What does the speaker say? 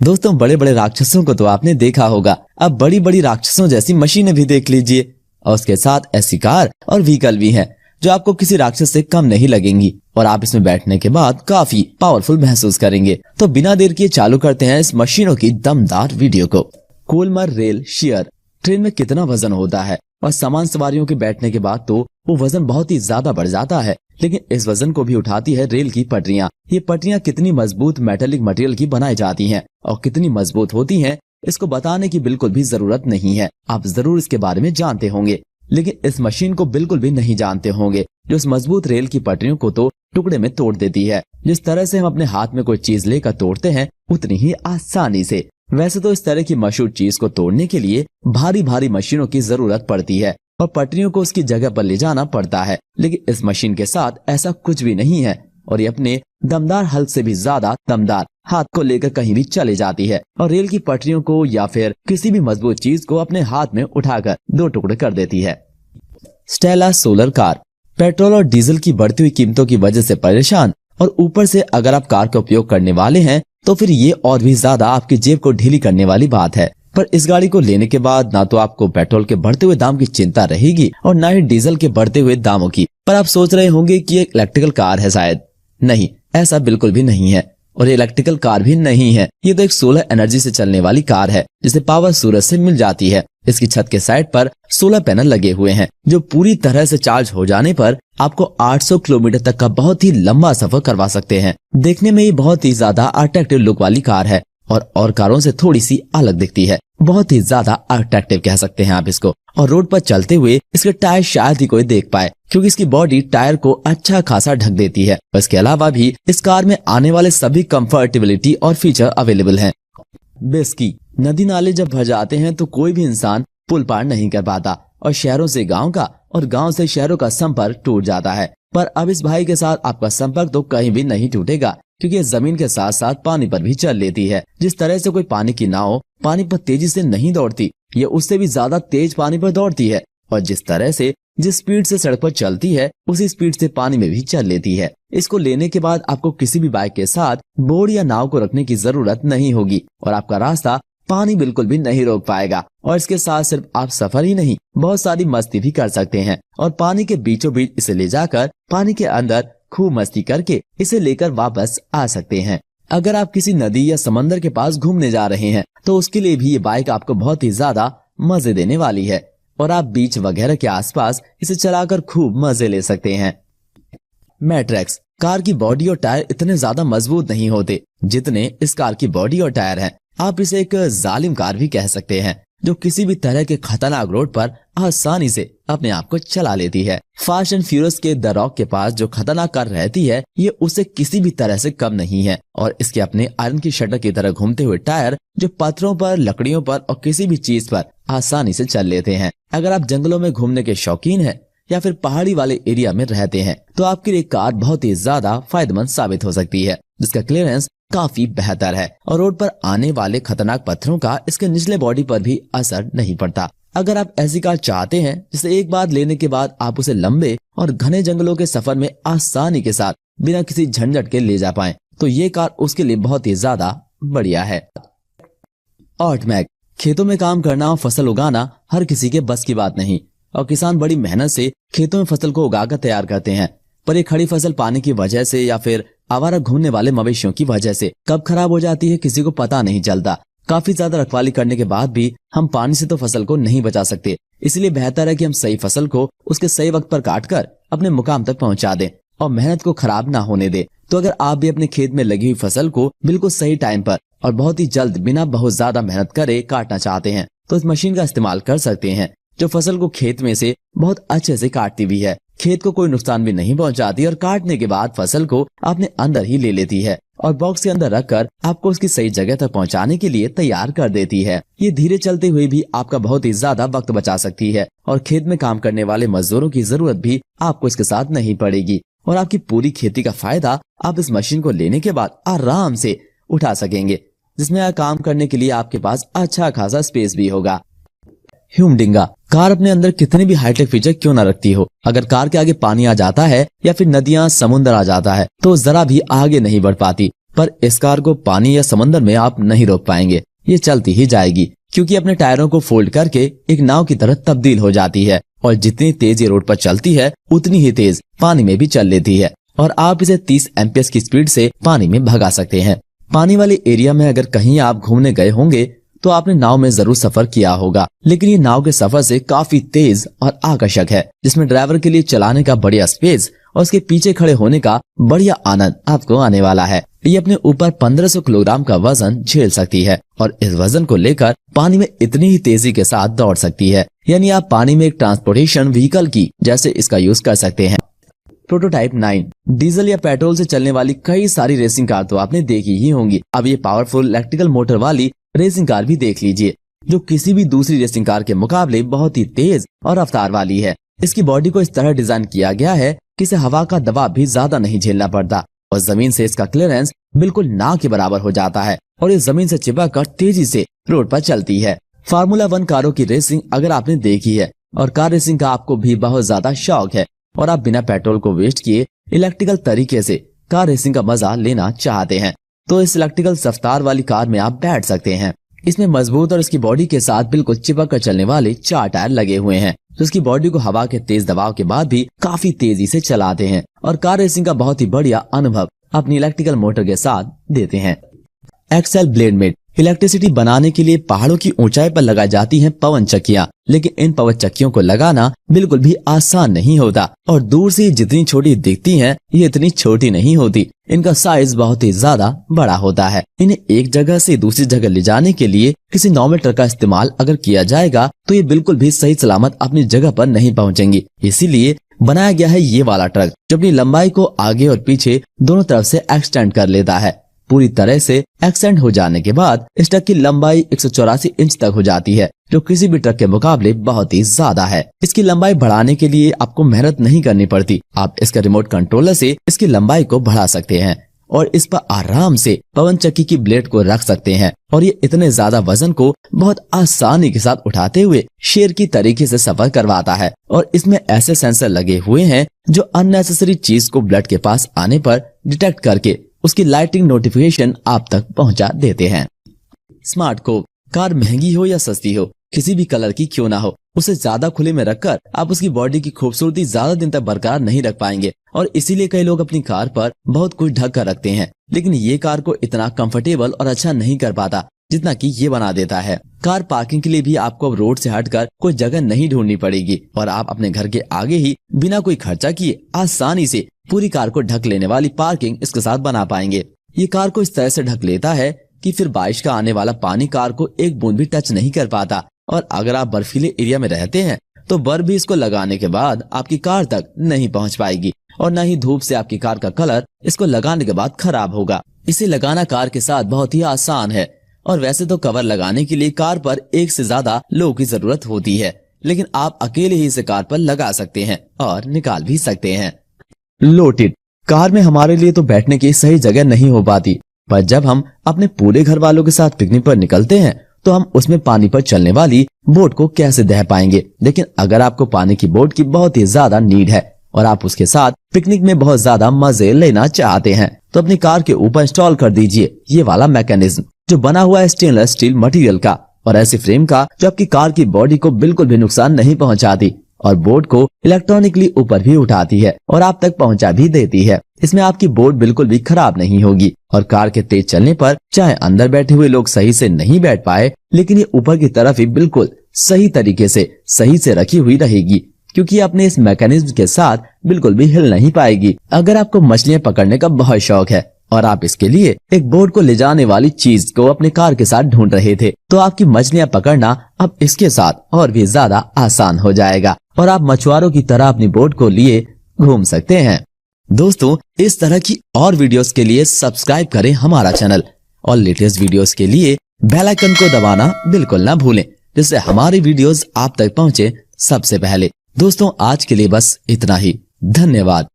दोस्तों बड़े बड़े राक्षसों को तो आपने देखा होगा, अब बड़ी बड़ी राक्षसों जैसी मशीनें भी देख लीजिए और उसके साथ ऐसी कार और व्हीकल भी हैं जो आपको किसी राक्षस से कम नहीं लगेंगी और आप इसमें बैठने के बाद काफी पावरफुल महसूस करेंगे। तो बिना देर किए चालू करते हैं इस मशीनों की दमदार वीडियो को। कोलमर रेल शेयर ट्रेन में कितना वजन होता है और सामान सवारियों के बैठने के बाद तो वो वजन बहुत ही ज्यादा बढ़ जाता है, लेकिन इस वजन को भी उठाती है रेल की पटरियां। ये पटरियां कितनी मजबूत मेटेलिक मटेरियल की बनाई जाती हैं और कितनी मजबूत होती हैं इसको बताने की बिल्कुल भी जरूरत नहीं है। आप जरूर इसके बारे में जानते होंगे, लेकिन इस मशीन को बिल्कुल भी नहीं जानते होंगे जो इस मजबूत रेल की पटरियों को तो टुकड़े में तोड़ देती है। जिस तरह से हम अपने हाथ में कोई चीज लेकर तोड़ते हैं उतनी ही आसानी से। वैसे तो इस तरह की मशहूर चीज को तोड़ने के लिए भारी भारी मशीनों की जरूरत पड़ती है और पटरियों को उसकी जगह पर ले जाना पड़ता है, लेकिन इस मशीन के साथ ऐसा कुछ भी नहीं है और ये अपने दमदार हल्क से भी ज्यादा दमदार हाथ को लेकर कहीं भी चले जाती है और रेल की पटरियों को या फिर किसी भी मजबूत चीज को अपने हाथ में उठाकर दो टुकड़े कर देती है। स्टेला सोलर कार पेट्रोल और डीजल की बढ़ती हुई कीमतों की वजह से परेशान और ऊपर से अगर आप कार का उपयोग करने वाले हैं तो फिर ये और भी ज्यादा आपकी जेब को ढीली करने वाली बात है। पर इस गाड़ी को लेने के बाद ना तो आपको पेट्रोल के बढ़ते हुए दाम की चिंता रहेगी और ना ही डीजल के बढ़ते हुए दामों की। पर आप सोच रहे होंगे कि ये इलेक्ट्रिकल कार है, शायद नहीं, ऐसा बिल्कुल भी नहीं है और ये इलेक्ट्रिकल कार भी नहीं है। ये तो एक सोलर एनर्जी से चलने वाली कार है जिसे पावर सूरज से मिल जाती है। इसकी छत के साइड पर सोलर पैनल लगे हुए हैं जो पूरी तरह से चार्ज हो जाने पर आपको 800 किलोमीटर तक का बहुत ही लंबा सफर करवा सकते हैं। देखने में ये बहुत ही ज्यादा अट्रैक्टिव लुक वाली कार है और कारों से थोड़ी सी अलग दिखती है। बहुत ही ज्यादा अट्रैक्टिव कह सकते हैं आप इसको। और रोड पर चलते हुए इसके टायर शायद ही कोई देख पाए क्योंकि इसकी बॉडी टायर को अच्छा खासा ढक देती है। इसके अलावा भी इस कार में आने वाले सभी कंफर्टेबिलिटी और फीचर अवेलेबल हैं। बेस्की नदी नाले जब भर जाते हैं तो कोई भी इंसान पुल पार नहीं कर पाता और शहरों से गांव का और गांव से शहरों का संपर्क टूट जाता है। पर अब इस भाई के साथ आपका संपर्क तो कहीं भी नहीं टूटेगा क्योंकि ये जमीन के साथ साथ पानी पर भी चल लेती है। जिस तरह से कोई पानी की नाव पानी पर तेजी से नहीं दौड़ती, ये उससे भी ज्यादा तेज पानी पर दौड़ती है और जिस स्पीड से सड़क पर चलती है उसी स्पीड से पानी में भी चल लेती है। इसको लेने के बाद आपको किसी भी बाइक के साथ बोर्ड या नाव को रखने की जरूरत नहीं होगी और आपका रास्ता पानी बिल्कुल भी नहीं रोक पाएगा। और इसके साथ सिर्फ आप सफर ही नहीं बहुत सारी मस्ती भी कर सकते हैं और पानी के बीचों बीच इसे ले जाकर पानी के अंदर खूब मस्ती करके इसे लेकर वापस आ सकते हैं। अगर आप किसी नदी या समंदर के पास घूमने जा रहे हैं तो उसके लिए भी ये बाइक आपको बहुत ही ज्यादा मजे देने वाली है और आप बीच वगैरह के आसपास इसे चलाकर खूब मजे ले सकते हैं। मैट्रेक्स कार की बॉडी और टायर इतने ज्यादा मजबूत नहीं होते जितने इस कार की बॉडी और टायर हैं। आप इसे एक जालिम कार भी कह सकते हैं जो किसी भी तरह के खतरनाक रोड पर आसानी से अपने आप को चला लेती है। फास्ट एंड फ्यूरियस के द रॉक के पास जो खतरनाक कार रहती है ये उसे किसी भी तरह से कम नहीं है और इसके अपने आयरन की शटर की तरह घूमते हुए टायर जो पत्थरों पर, लकड़ियों पर और किसी भी चीज पर आसानी से चल लेते हैं। अगर आप जंगलों में घूमने के शौकीन हैं या फिर पहाड़ी वाले एरिया में रहते हैं तो आपके लिए कार बहुत ही ज्यादा फायदेमंद साबित हो सकती है जिसका क्लियरेंस काफी बेहतर है और रोड पर आने वाले खतरनाक पत्थरों का इसके निचले बॉडी पर भी असर नहीं पड़ता। अगर आप ऐसी कार चाहते हैं जिसे एक बार लेने के बाद आप उसे लंबे और घने जंगलों के सफर में आसानी के साथ बिना किसी झंझट के ले जा पाएं तो ये कार उसके लिए बहुत ही ज्यादा बढ़िया है। ऑटमैक खेतों में काम करना और फसल उगाना हर किसी के बस की बात नहीं और किसान बड़ी मेहनत से खेतों में फसल को उगाकर तैयार करते हैं। पर ये खड़ी फसल पानी की वजह से या फिर आवारा घूमने वाले मवेशियों की वजह से कब खराब हो जाती है किसी को पता नहीं चलता। काफी ज्यादा रखवाली करने के बाद भी हम पानी से तो फसल को नहीं बचा सकते, इसलिए बेहतर है कि हम सही फसल को उसके सही वक्त पर काट कर अपने मुकाम तक पहुंचा दें और मेहनत को खराब ना होने दे। तो अगर आप भी अपने खेत में लगी हुई फसल को बिल्कुल सही टाइम पर और बहुत ही जल्द बिना बहुत ज्यादा मेहनत करे काटना चाहते हैं तो इस मशीन का इस्तेमाल कर सकते हैं जो फसल को खेत में से बहुत अच्छे से काटती भी है, खेत को कोई नुकसान भी नहीं पहुंचाती और काटने के बाद फसल को अपने अंदर ही ले लेती है और बॉक्स के अंदर रखकर आपको उसकी सही जगह तक पहुंचाने के लिए तैयार कर देती है। ये धीरे चलते हुए भी आपका बहुत ही ज्यादा वक्त बचा सकती है और खेत में काम करने वाले मजदूरों की जरूरत भी आपको इसके साथ नहीं पड़ेगी और आपकी पूरी खेती का फायदा आप इस मशीन को लेने के बाद आराम से उठा सकेंगे जिसमें काम करने के लिए आपके पास अच्छा खासा स्पेस भी होगा। ह्यूमडिंगा कार अपने अंदर कितने भी हाईटेक फीचर क्यों ना रखती हो, अगर कार के आगे पानी आ जाता है या फिर नदियां समुद्र आ जाता है तो जरा भी आगे नहीं बढ़ पाती पर इस कार को पानी या समंदर में आप नहीं रोक पाएंगे, ये चलती ही जाएगी क्योंकि अपने टायरों को फोल्ड करके एक नाव की तरह तब्दील हो जाती है और जितनी तेज ये रोड पर चलती है उतनी ही तेज पानी में भी चल लेती है और आप इसे 30 एम्पियर की स्पीड से पानी में भगा सकते हैं। पानी वाले एरिया में अगर कहीं आप घूमने गए होंगे तो आपने नाव में जरूर सफर किया होगा, लेकिन ये नाव के सफर से काफी तेज और आकर्षक है, जिसमें ड्राइवर के लिए चलाने का बढ़िया स्पेस और उसके पीछे खड़े होने का बढ़िया आनंद आपको आने वाला है। ये अपने ऊपर 1500 किलोग्राम का वजन झेल सकती है और इस वजन को लेकर पानी में इतनी ही तेजी के साथ दौड़ सकती है, यानी आप पानी में एक ट्रांसपोर्टेशन व्हीकल की जैसे इसका यूज कर सकते हैं। प्रोटोटाइप 9 डीजल या पेट्रोल से चलने वाली कई सारी रेसिंग कार तो आपने देखी ही होंगी। अब ये पावरफुल इलेक्ट्रिकल मोटर वाली रेसिंग कार भी देख लीजिए, जो किसी भी दूसरी रेसिंग कार के मुकाबले बहुत ही तेज और रफ्तार वाली है। इसकी बॉडी को इस तरह डिजाइन किया गया है कि इसे हवा का दबाव भी ज्यादा नहीं झेलना पड़ता और जमीन से इसका क्लियरेंस बिल्कुल ना के बराबर हो जाता है और इस जमीन से चिपक कर तेजी से रोड पर चलती है। फार्मूला 1 कारों की रेसिंग अगर आपने देखी है और कार रेसिंग का आपको भी बहुत ज्यादा शौक है और आप बिना पेट्रोल को वेस्ट किए इलेक्ट्रिकल तरीके से कार रेसिंग का मजा लेना चाहते हैं, तो इस इलेक्ट्रिकल रफ्तार वाली कार में आप बैठ सकते हैं। इसमें मजबूत और इसकी बॉडी के साथ बिल्कुल चिपक कर चलने वाले 4 टायर लगे हुए हैं, जो इसकी बॉडी को हवा के तेज दबाव के बाद भी काफी तेजी से चलाते हैं और कार रेसिंग का बहुत ही बढ़िया अनुभव अपनी इलेक्ट्रिकल मोटर के साथ देते हैं। एक्सेल ब्लेड मेट इलेक्ट्रिसिटी बनाने के लिए पहाड़ों की ऊंचाई पर लगाई जाती हैं पवन चक्कियां, लेकिन इन पवन चक्कियों को लगाना बिल्कुल भी आसान नहीं होता और दूर से जितनी छोटी दिखती हैं ये इतनी छोटी नहीं होती। इनका साइज बहुत ही ज्यादा बड़ा होता है। इन्हें एक जगह से दूसरी जगह ले जाने के लिए किसी नॉर्मल ट्रक का इस्तेमाल अगर किया जाएगा तो ये बिल्कुल भी सही सलामत अपनी जगह पर नहीं पहुँचेंगी। इसीलिए बनाया गया है ये वाला ट्रक जो अपनी लंबाई को आगे और पीछे दोनों तरफ से एक्सटेंड कर लेता है। पूरी तरह से एक्सटेंड हो जाने के बाद इस ट्रक की लंबाई 184 इंच तक हो जाती है, जो किसी भी ट्रक के मुकाबले बहुत ही ज्यादा है। इसकी लंबाई बढ़ाने के लिए आपको मेहनत नहीं करनी पड़ती, आप इसके रिमोट कंट्रोलर से इसकी लंबाई को बढ़ा सकते हैं और इस पर आराम से पवन चक्की की ब्लेड को रख सकते हैं और ये इतने ज्यादा वजन को बहुत आसानी के साथ उठाते हुए शेर की तरीके से सफर करवाता है और इसमें ऐसे सेंसर लगे हुए हैं जो अननेसेसरी चीज को ब्लड के पास आने पर डिटेक्ट करके उसकी लाइटिंग नोटिफिकेशन आप तक पहुंचा देते हैं। स्मार्ट कोप कार महंगी हो या सस्ती हो, किसी भी कलर की क्यों ना हो, उसे ज्यादा खुले में रखकर आप उसकी बॉडी की खूबसूरती ज्यादा दिन तक बरकरार नहीं रख पाएंगे और इसीलिए कई लोग अपनी कार पर बहुत कुछ ढक कर रखते हैं, लेकिन ये कार को इतना कंफर्टेबल और अच्छा नहीं कर पाता जितना कि ये बना देता है। कार पार्किंग के लिए भी आपको अब रोड से हटकर कोई जगह नहीं ढूंढनी पड़ेगी और आप अपने घर के आगे ही बिना कोई खर्चा किए आसानी से पूरी कार को ढक लेने वाली पार्किंग इसके साथ बना पाएंगे। ये कार को इस तरह से ढक लेता है कि फिर बारिश का आने वाला पानी कार को एक बूंद भी टच नहीं कर पाता और अगर आप बर्फीले एरिया में रहते हैं तो बर्फ भी इसको लगाने के बाद आपकी कार तक नहीं पहुंच पाएगी और न ही धूप से आपकी कार का कलर इसको लगाने के बाद खराब होगा। इसे लगाना कार के साथ बहुत ही आसान है और वैसे तो कवर लगाने के लिए कार पर एक से ज्यादा लोगों की जरूरत होती है, लेकिन आप अकेले ही इसे कार पर लगा सकते हैं और निकाल भी सकते हैं। लोटेड कार में हमारे लिए तो बैठने की सही जगह नहीं हो पाती, पर जब हम अपने पूरे घर वालों के साथ पिकनिक पर निकलते हैं तो हम उसमें पानी पर चलने वाली बोट को कैसे दह पाएंगे। लेकिन अगर आपको पानी की बोट की बहुत ही ज्यादा नीड है और आप उसके साथ पिकनिक में बहुत ज्यादा मजे लेना चाहते हैं तो अपनी कार के ऊपर इंस्टॉल कर दीजिए ये वाला मैकेनिज्म जो बना हुआ है स्टेनलेस स्टील मटेरियल का और ऐसी फ्रेम का जो आपकी कार की बॉडी को बिल्कुल भी नुकसान नहीं पहुंचाती और बोट को इलेक्ट्रॉनिकली ऊपर भी उठाती है और आप तक पहुंचा भी देती है। इसमें आपकी बोट बिल्कुल भी खराब नहीं होगी और कार के तेज चलने पर चाहे अंदर बैठे हुए लोग सही से नहीं बैठ पाए, लेकिन ये ऊपर की तरफ ही बिल्कुल सही तरीके से सही से रखी हुई रहेगी क्योंकि अपने इस मैकेनिज्म के साथ बिल्कुल भी हिल नहीं पाएगी। अगर आपको मछलियां पकड़ने का बहुत शौक है और आप इसके लिए एक बोट को ले जाने वाली चीज को अपने कार के साथ ढूंढ रहे थे तो आपकी मछलियां पकड़ना अब इसके साथ और भी ज्यादा आसान हो जाएगा और आप मछुआरों की तरह अपनी बोट को लिए घूम सकते हैं। दोस्तों, इस तरह की और वीडियोस के लिए सब्सक्राइब करें हमारा चैनल और लेटेस्ट वीडियोस के लिए बेल आइकन को दबाना बिल्कुल ना भूलें, जिससे हमारी वीडियोस आप तक पहुंचे सबसे पहले। दोस्तों, आज के लिए बस इतना ही। धन्यवाद।